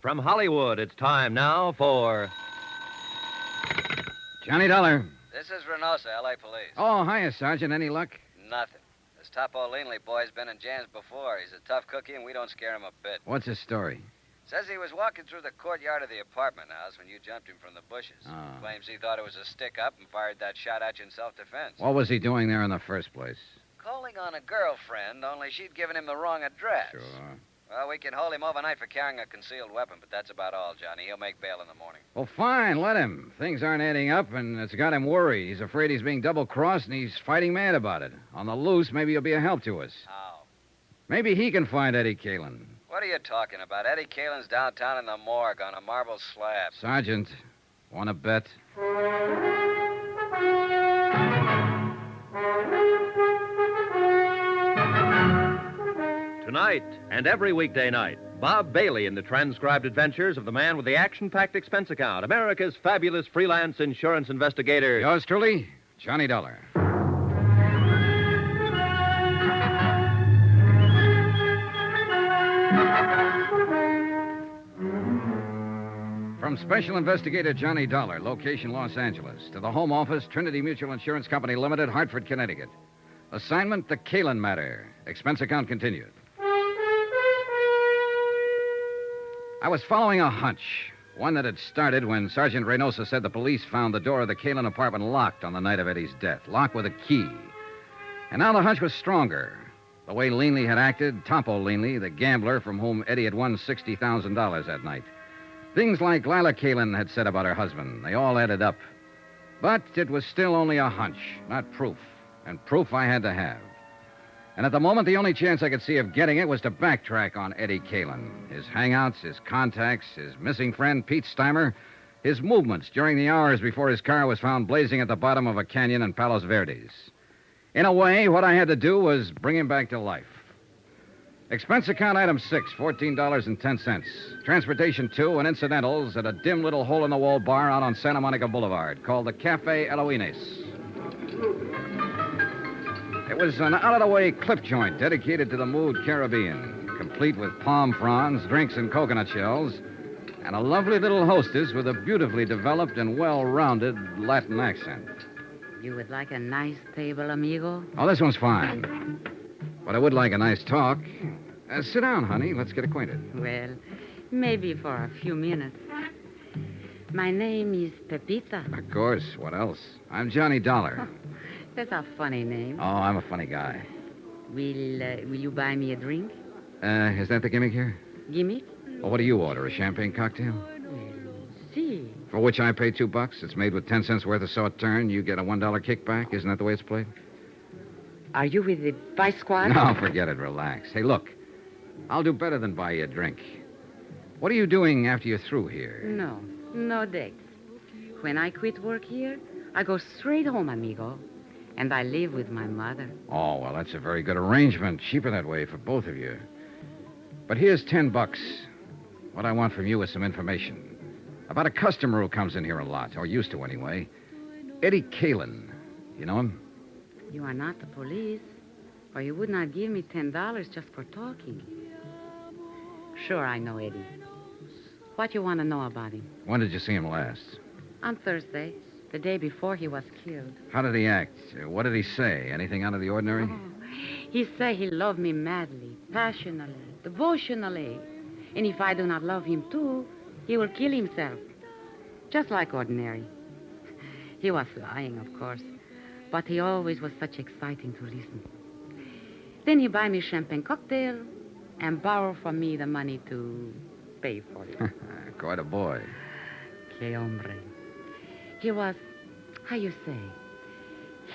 From Hollywood, it's time now for... Johnny Dollar. This is Reynosa, L.A. Police. Oh, hiya, Sergeant. Any luck? Nothing. This Topo Leanley boy's been in jams before. He's a tough cookie, and we don't scare him a bit. What's his story? Says he was walking through the courtyard of the apartment house when you jumped him from the bushes. Oh. Claims he thought it was a stick-up and fired that shot at you in self-defense. What was he doing there in the first place? Calling on a girlfriend, only she'd given him the wrong address. Sure. Well, we can hold him overnight for carrying a concealed weapon, but that's about all, Johnny. He'll make bail in the morning. Well, fine. Let him. Things aren't adding up, and it's got him worried. He's afraid he's being double-crossed, and he's fighting mad about it. On the loose, maybe he'll be a help to us. How? Maybe he can find Eddie Caylin. What are you talking about? Eddie Caylin's downtown in the morgue on a marble slab. Sergeant, want to bet? Tonight and every weekday night, Bob Bailey in the transcribed adventures of the man with the action-packed expense account, America's fabulous freelance insurance investigator. Yours truly, Johnny Dollar. From Special Investigator Johnny Dollar, location Los Angeles, to the Home Office, Trinity Mutual Insurance Company Limited, Hartford, Connecticut. Assignment, the Caylin matter. Expense account continued. I was following a hunch, one that had started when Sergeant Reynosa said the police found the door of the Caylin apartment locked on the night of Eddie's death, locked with a key. And now the hunch was stronger. The way Leanley had acted, Topo Leanley, the gambler from whom Eddie had won $60,000 that night. Things like Lila Caylin had said about her husband, they all added up. But it was still only a hunch, not proof. And proof I had to have. And at the moment, the only chance I could see of getting it was to backtrack on Eddie Caylin. His hangouts, his contacts, his missing friend, Pete Steimer, his movements during the hours before his car was found blazing at the bottom of a canyon in Palos Verdes. In a way, what I had to do was bring him back to life. Expense account item 6, $14.10. Transportation 2 and incidentals at a dim little hole-in-the-wall bar out on Santa Monica Boulevard called the Cafe Eloines. It was an out-of-the-way clip joint dedicated to the mood Caribbean, complete with palm fronds, drinks, and coconut shells, and a lovely little hostess with a beautifully developed and well-rounded Latin accent. You would like a nice table, amigo? Oh, this one's fine. But I would like a nice talk. Sit down, honey. Let's get acquainted. Well, maybe for a few minutes. My name is Pepita. Of course. What else? I'm Johnny Dollar. That's a funny name. Oh, I'm a funny guy. Will you buy me a drink? Is that the gimmick here? Gimmick? Well, what do you order? A champagne cocktail? See. For which I pay $2. It's made with 10 cents worth of sauterne. You get a $1 kickback. Isn't that the way it's played? Are you with the Vice Squad? No, forget it. Relax. Hey, look. I'll do better than buy you a drink. What are you doing after you're through here? No dates. When I quit work here, I go straight home, amigo. And I live with my mother. Oh, well, that's a very good arrangement. Cheaper that way for both of you. But here's $10. What I want from you is some information about a customer who comes in here a lot, or used to anyway. Eddie Caylin. You know him? You are not the police, or you would not give me $10 just for talking. Sure, I know Eddie. What you want to know about him? When did you see him last? On Thursday, the day before he was killed. How did he act? What did he say? Anything out of the ordinary? Oh, he said he loved me madly, passionately, devotionally. And if I do not love him too, he will kill himself. Just like ordinary. He was lying, of course. But he always was such exciting to listen. Then he buy me champagne cocktail and borrow from me the money to pay for it. Quite a boy. Que hombre. He was, how you say,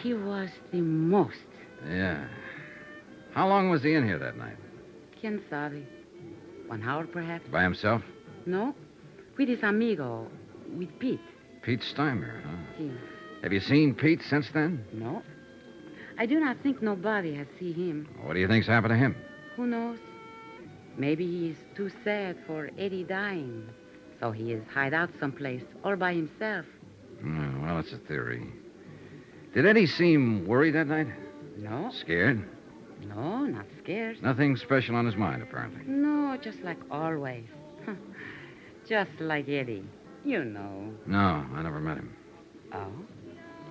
he was the most. Yeah. How long was he in here that night? Quien sabe? 1 hour, perhaps? By himself? No. With his amigo, with Pete. Pete Steimer, huh? Yes. Have you seen Pete since then? No. I do not think nobody has seen him. What do you think's happened to him? Who knows? Maybe he is too sad for Eddie dying. So he is hide out someplace all by himself. Well, it's a theory. Did Eddie seem worried that night? No. Scared? No, not scared. Nothing special on his mind, apparently. No, just like always. Just like Eddie. You know. No, I never met him. Oh?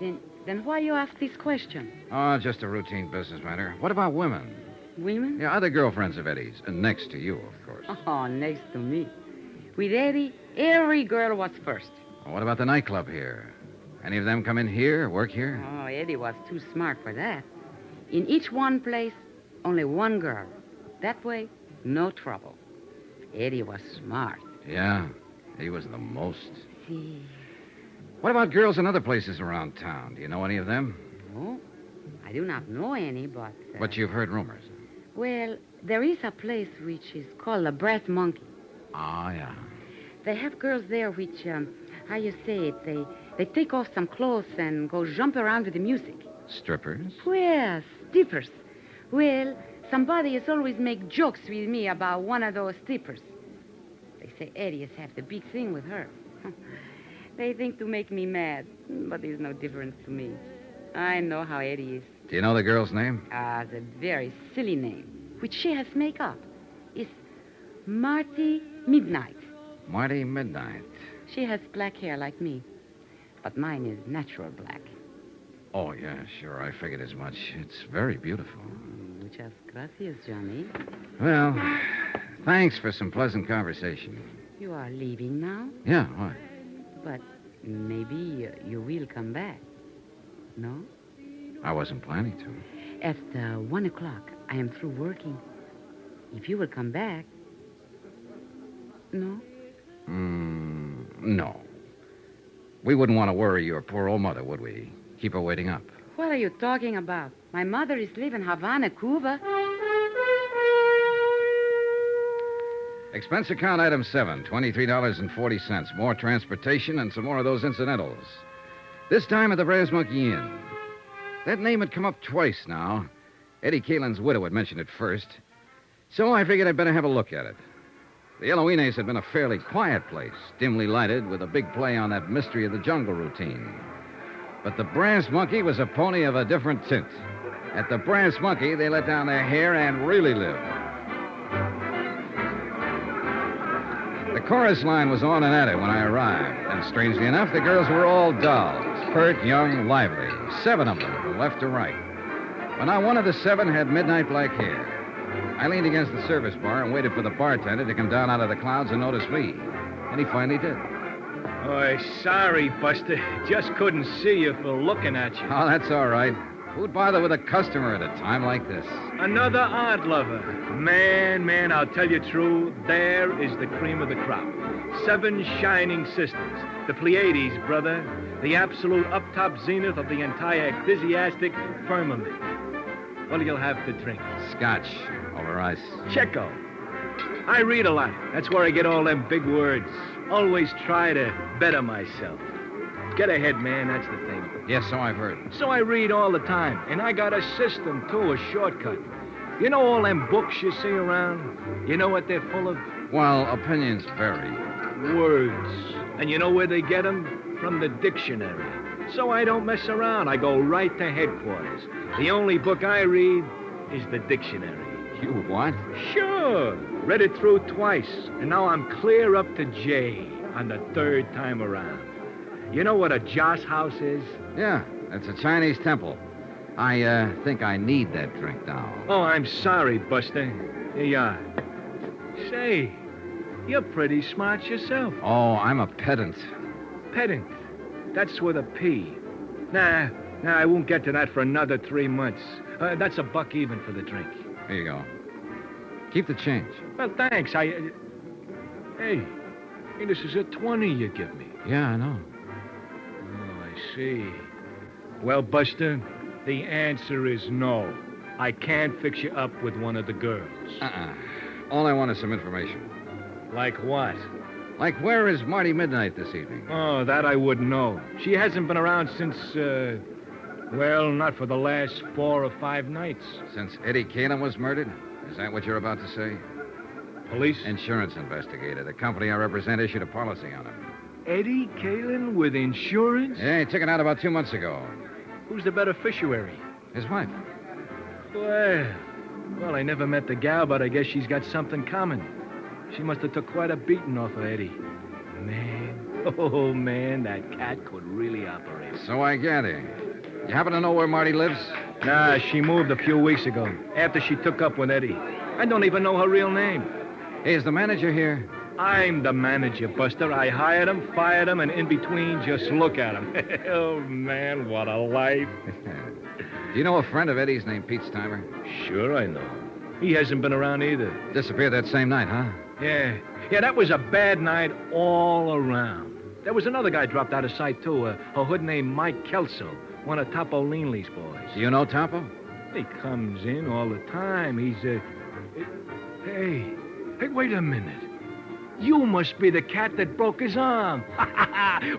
Then why you ask this question? Oh, just a routine business matter. What about women? Women? Yeah, other girlfriends of Eddie's. And next to you, of course. Oh, next to me. With Eddie, every girl was first. Well, what about the nightclub here? Any of them come in here, work here? Oh, Eddie was too smart for that. In each one place, only one girl. That way, no trouble. Eddie was smart. Yeah, he was the most. See. What about girls in other places around town? Do you know any of them? No, I do not know any, but... But you've heard rumors. Well, there is a place which is called the Brass Monkey. Ah, yeah. They have girls there which, how you say it, they take off some clothes and go jump around with the music. Strippers? Well, strippers. Well, somebody has always make jokes with me about one of those strippers. They say Eddie has had the big thing with her. They think to make me mad, but there's no difference to me. I know how Eddie is. Do you know the girl's name? The very silly name, which she has make up, is Marty Midnight. Marty Midnight. She has black hair like me, but mine is natural black. Oh, yeah, sure. I figured as much. It's very beautiful. Muchas gracias, Johnny. Well, thanks for some pleasant conversation. You are leaving now? Yeah, what? But maybe you will come back. No? I wasn't planning to. At 1 o'clock, I am through working. If you will come back... No? No. We wouldn't want to worry your poor old mother, would we? Keep her waiting up. What are you talking about? My mother is living in Havana, Cuba. Expense account item 7, $23.40. More transportation and some more of those incidentals. This time at the Brass Monkey Inn. That name had come up twice now. Eddie Caylin's widow had mentioned it first. So I figured I'd better have a look at it. The Yellow Inez had been a fairly quiet place, dimly lighted, with a big play on that mystery of the jungle routine. But the Brass Monkey was a pony of a different tint. At the Brass Monkey, they let down their hair and really lived. The chorus line was on and at it when I arrived, and strangely enough, the girls were all dolls, pert, young, lively. 7 of them, from left to right. But not one of the 7 had midnight black hair. I leaned against the service bar and waited for the bartender to come down out of the clouds and notice me. And he finally did. Oh, sorry, Buster. Just couldn't see you for looking at you. Oh, that's all right. Who'd bother with a customer at a time like this? Another art lover. Man, I'll tell you true, there is the cream of the crop. 7 shining sisters. The Pleiades, brother. The absolute up-top zenith of the entire ecclesiastic firmament. What'll you have to drink? Scotch over ice. Checo. I read a lot. That's where I get all them big words. Always try to better myself. Get ahead, man, that's the thing. Yes, so I've heard. So I read all the time, and I got a system, too, a shortcut. You know all them books you see around? You know what they're full of? Well, opinions vary. Words. And you know where they get them? From the dictionary. So I don't mess around. I go right to headquarters. The only book I read is the dictionary. You what? Sure. Read it through twice, and now I'm clear up to J on the 3rd time around. You know what a joss house is? Yeah, it's a Chinese temple. I think I need that drink now. Oh, I'm sorry, Buster. Here you are. Say, you're pretty smart yourself. Oh, I'm a pedant. Pedant. That's with a P. Nah, I won't get to that for another 3 months. That's a buck even for the drink. Here you go. Keep the change. Well, thanks. Hey, this is a 20 you give me. Yeah, I know. Oh, I see. Well, Buster, the answer is no. I can't fix you up with one of the girls. All I want is some information. Like what? Like, where is Marty Midnight this evening? Oh, that I wouldn't know. She hasn't been around since, well, not for the last 4 or 5 nights. Since Eddie Caylin was murdered? Is that what you're about to say? Police? Insurance investigator. The company I represent issued a policy on him. Eddie Caylin with insurance? Yeah, he took it out about 2 months ago. Who's the beneficiary? His wife. Well, I never met the gal, but I guess she's got something coming. She must have took quite a beating off of Eddie. Man, that cat could really operate. So I gather. You happen to know where Marty lives? Nah, she moved a few weeks ago, after she took up with Eddie. I don't even know her real name. Hey, is the manager here? I'm the manager, Buster. I hired him, fired him, and in between, just look at him. Oh, man, what a life. Do you know a friend of Eddie's named Pete Steimer? Sure I know. He hasn't been around either. Disappeared that same night, huh? Yeah, that was a bad night all around. There was another guy dropped out of sight, too, a hood named Mike Kelso, one of Topo Leanley's boys. Do you know Topo? He comes in all the time. He's Hey, wait a minute. You must be the cat that broke his arm.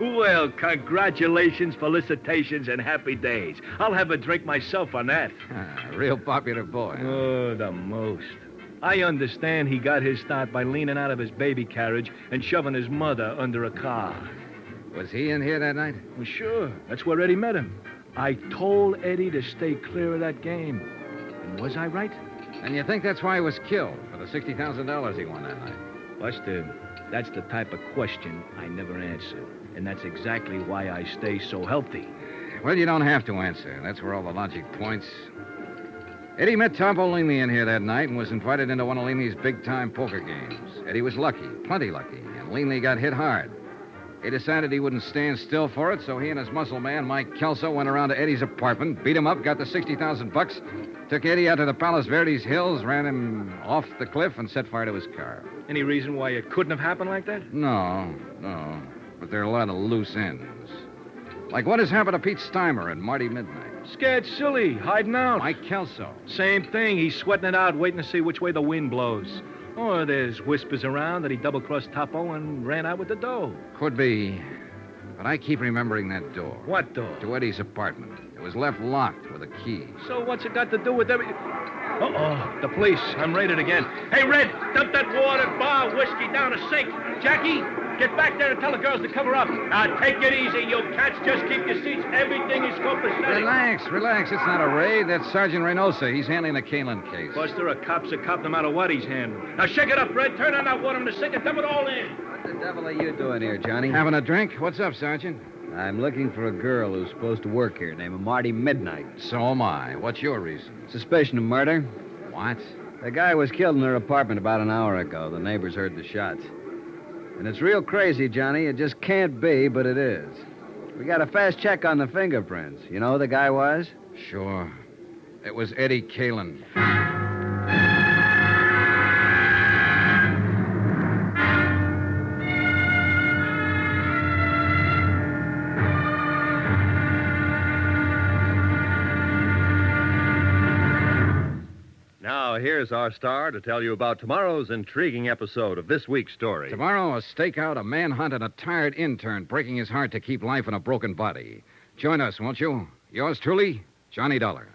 Well, congratulations, felicitations, and happy days. I'll have a drink myself on that. Real popular boy. Huh? Oh, the most. I understand he got his start by leaning out of his baby carriage and shoving his mother under a car. Was he in here that night? Well, sure. That's where Eddie met him. I told Eddie to stay clear of that game. And was I right? And you think that's why he was killed, for the $60,000 he won that night? Buster, that's the type of question I never answer. And that's exactly why I stay so healthy. Well, you don't have to answer. That's where all the logic points. Eddie met Topo Leanley in here that night and was invited into one of Leanley's big-time poker games. Eddie was lucky, plenty lucky, and Leanley got hit hard. He decided he wouldn't stand still for it, so he and his muscle man, Mike Kelso, went around to Eddie's apartment, beat him up, got the $60,000, took Eddie out to the Palos Verdes Hills, ran him off the cliff, and set fire to his car. Any reason why it couldn't have happened like that? No. But there are a lot of loose ends. Like what has happened to Pete Steimer and Marty Midnight. Scared silly, hiding out. Mike Kelso. Same thing. He's sweating it out, waiting to see which way the wind blows. Or there's whispers around that he double-crossed Topo and ran out with the dough. Could be. But I keep remembering that door. What door? To Eddie's apartment. It was left locked with a key. So what's it got to do with everything? Uh-oh, the police. I'm raided again. Hey, Red, dump that water, bar, whiskey down a sink. Jackie, get back there and tell the girls to cover up. Now, take it easy, you cats. Just keep your seats. Everything is copacetic. Relax. It's not a raid. That's Sergeant Reynosa. He's handling the Caylin case. Buster, a cop's a cop no matter what he's handling. Now, shake it up, Red. Turn on that water in the sink and dump it all in. What the devil are you doing here, Johnny? Having a drink? What's up, Sergeant? I'm looking for a girl who's supposed to work here named Marty Midnight. So am I. What's your reason? Suspicion of murder. What? The guy was killed in her apartment about an hour ago. The neighbors heard the shots. And it's real crazy, Johnny. It just can't be, but it is. We got a fast check on the fingerprints. You know who the guy was? Sure. It was Eddie Caylin. Now, here's our star to tell you about tomorrow's intriguing episode of this week's story. Tomorrow, a stakeout, a manhunt, and a tired intern breaking his heart to keep life in a broken body. Join us, won't you? Yours truly, Johnny Dollar.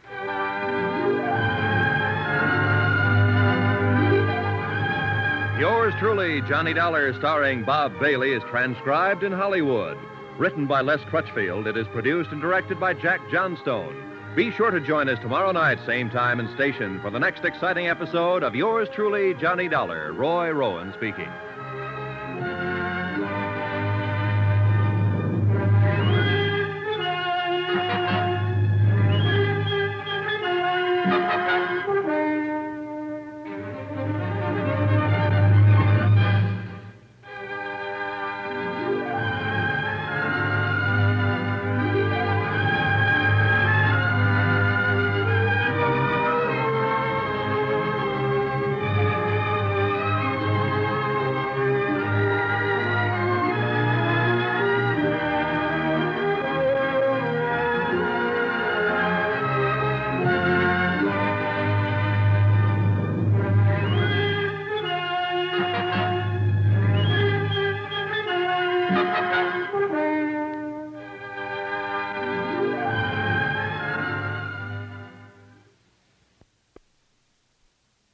Yours truly, Johnny Dollar, starring Bob Bailey, is transcribed in Hollywood. Written by Les Crutchfield, it is produced and directed by Jack Johnstone. Be sure to join us tomorrow night, same time and station, for the next exciting episode of Yours truly, Johnny Dollar. Roy Rowan speaking.